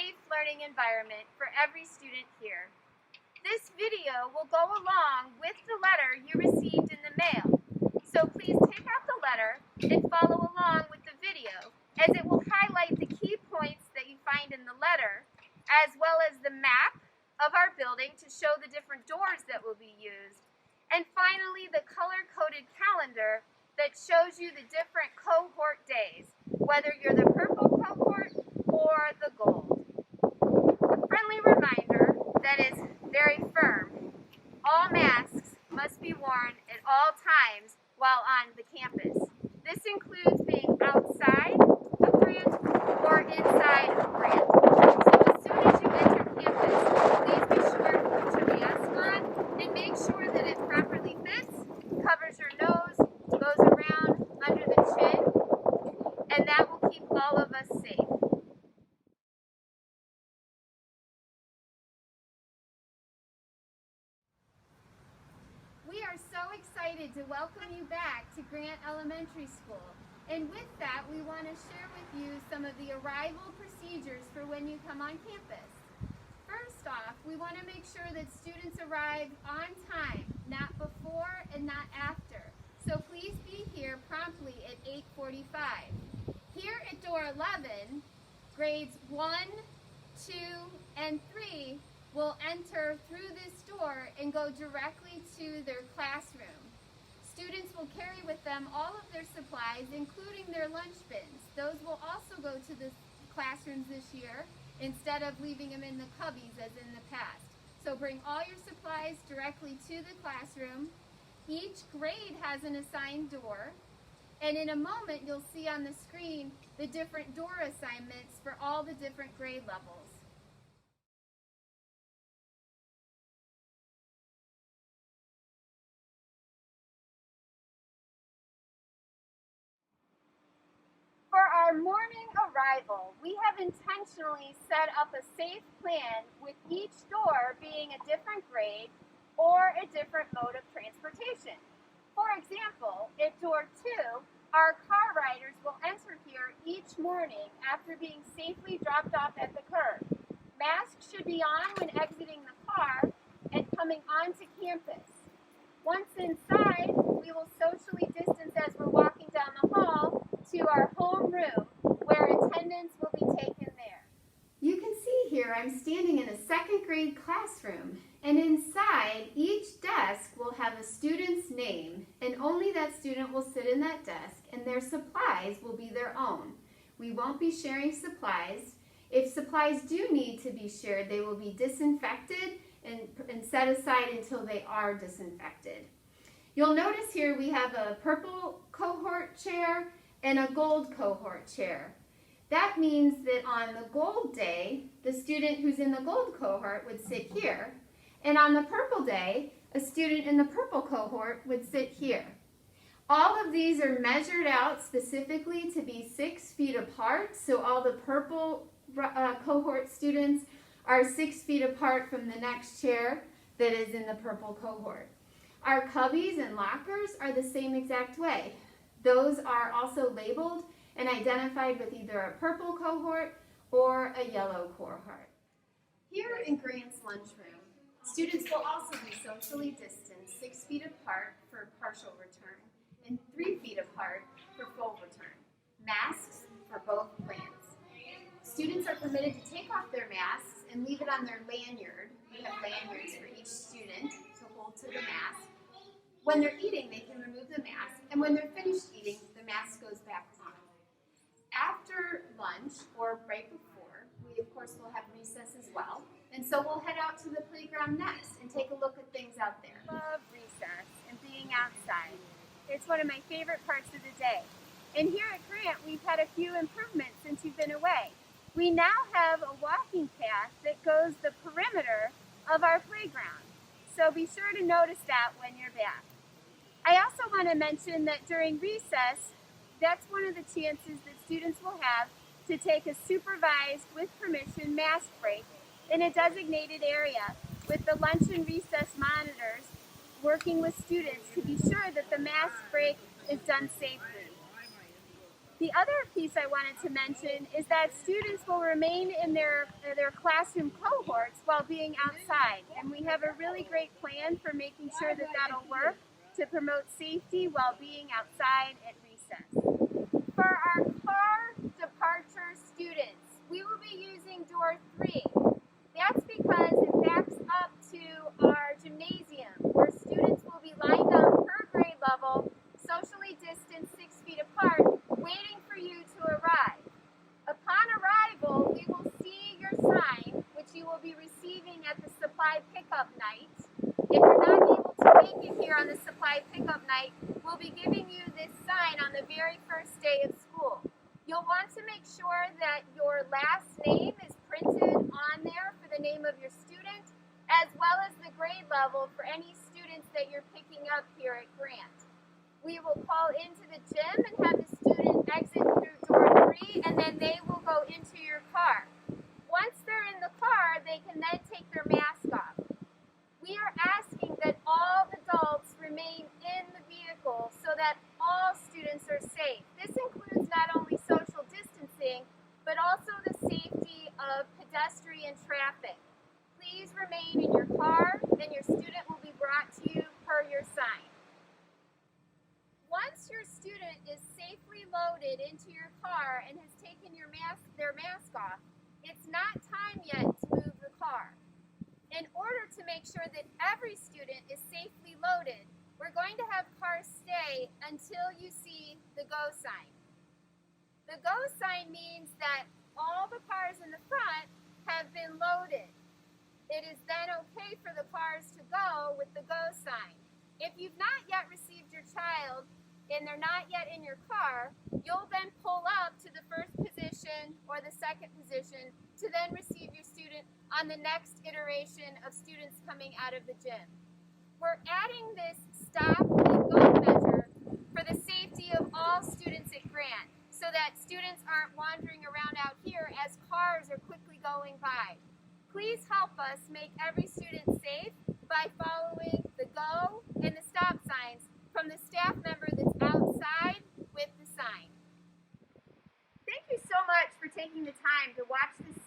safe learning environment for every student here. This video will go along with the letter you received in the mail, so please take out the letter and follow along with the video, as it will highlight the key points that you find in the letter, as well as the map of our building to show the different doors that will be used, and finally the color-coded calendar that shows you the different cohort days, whether you're the purple cohort or the gold. A friendly reminder that is very firm: all masks must be worn at all times while on the campus. This includes being outside of Grant or inside of Grant. So as soon as you enter campus, please be sure to put your mask on and make sure that it properly fits, covers your nose, goes around under the chin, and that will keep all of us safe. We are so excited to welcome you back to Grant Elementary School. And with that, we want to share with you some of the arrival procedures for when you come on campus. First off, we want to make sure that students arrive on time, not before and not after. So please be here promptly at 8:45. Here at door 11, grades 1, 2, and 3 will enter through this door and go directly to their classroom. Students will carry with them all of their supplies, including their lunch bins. Those will also go to the classrooms this year instead of leaving them in the cubbies as in the past. So bring all your supplies directly to the classroom. Each grade has an assigned door, and in a moment you'll see on the screen the different door assignments for all the different grade levels. For our morning arrival, we have intentionally set up a safe plan with each door being a different grade or a different mode of transportation. For example, at door 2, our car riders will enter here each morning after being safely dropped off at the curb. Masks should be on when exiting the car and coming onto campus. Once inside, we will socially distance as we're walking down the hall to our home room, where attendance will be taken there. You can see here I'm standing in a second grade classroom, and inside each desk will have a student's name, and only that student will sit in that desk, and their supplies will be their own. We won't be sharing supplies. If supplies do need to be shared, they will be disinfected and set aside until they are disinfected. You'll notice here we have a purple cohort chair and a gold cohort chair. That means that on the gold day, the student who's in the gold cohort would sit here, and on the purple day, a student in the purple cohort would sit here. All of these are measured out specifically to be 6 feet apart, so all the purple cohort students are 6 feet apart from the next chair that is in the purple cohort. Our cubbies and lockers are the same exact way. Those are also labeled and identified with either a purple cohort or a yellow cohort. Here in Grant's lunchroom, students will also be socially distanced 6 feet apart for partial return and 3 feet apart for full return. Masks for both plans. Students are permitted to take off their masks and leave it on their lanyard. We have lanyards for each student to hold to the mask. When they're eating, they can remove the mask, and when they're finished eating, the mask goes back on. After lunch, or right before, we of course will have recess as well, and so we'll head out to the playground next and take a look at things out there. I love recess and being outside. It's one of my favorite parts of the day. And here at Grant, we've had a few improvements since you've been away. We now have a walking path that goes the perimeter of our playground, so be sure to notice that when you're back. I also want to mention that during recess, that's one of the chances that students will have to take a supervised, with permission, mask break in a designated area with the lunch and recess monitors working with students to be sure that the mask break is done safely. The other piece I wanted to mention is that students will remain in their classroom cohorts while being outside. And we have a really great plan for making sure that that'll work to promote safety while being outside at recess. For our car departure students, we will be using door 3. That's because it backs up to our gymnasium where students will be lined up per grade level, socially distanced 6 feet apart, waiting for you to arrive. Upon arrival, we will see your sign, which you will be receiving at the supply pickup night. If you're not able to make it here on the supply pickup night, we'll be giving you this sign on the very first day of school. You'll want to make sure that your last name is printed on there for the name of your student, as well as the grade level for any students that you're picking up here at Grant. We will call into the gym and have the student exit through door 3, and then they will go into your car. Once they're in the car, they can then take their mask off. We are asking that all adults remain in the vehicle so that all students are safe. This includes not only social distancing, but also the safety of pedestrian traffic. Please remain in your car, and your student will be brought to you per your sign. Once your student is safely loaded into your car and has taken their mask off, it's not time yet to move the car. In order to make sure that every student is safely loaded, we're going to have cars stay until you see the go sign. The go sign means that all the cars in the front have been loaded. It is then okay for the cars to go with the go sign. If you've not yet received your child and they're not yet in your car, you'll then pull up to the first position or the second position to then receive your student on the next iteration of students coming out of the gym. We're adding this stop and go measure for the safety of all students at Grant so that students aren't wandering around out here as cars are quickly going by. Please help us make every student safe by following the go and the stop signs from the staff member that's outside with the sign. Thank you so much for taking the time to watch this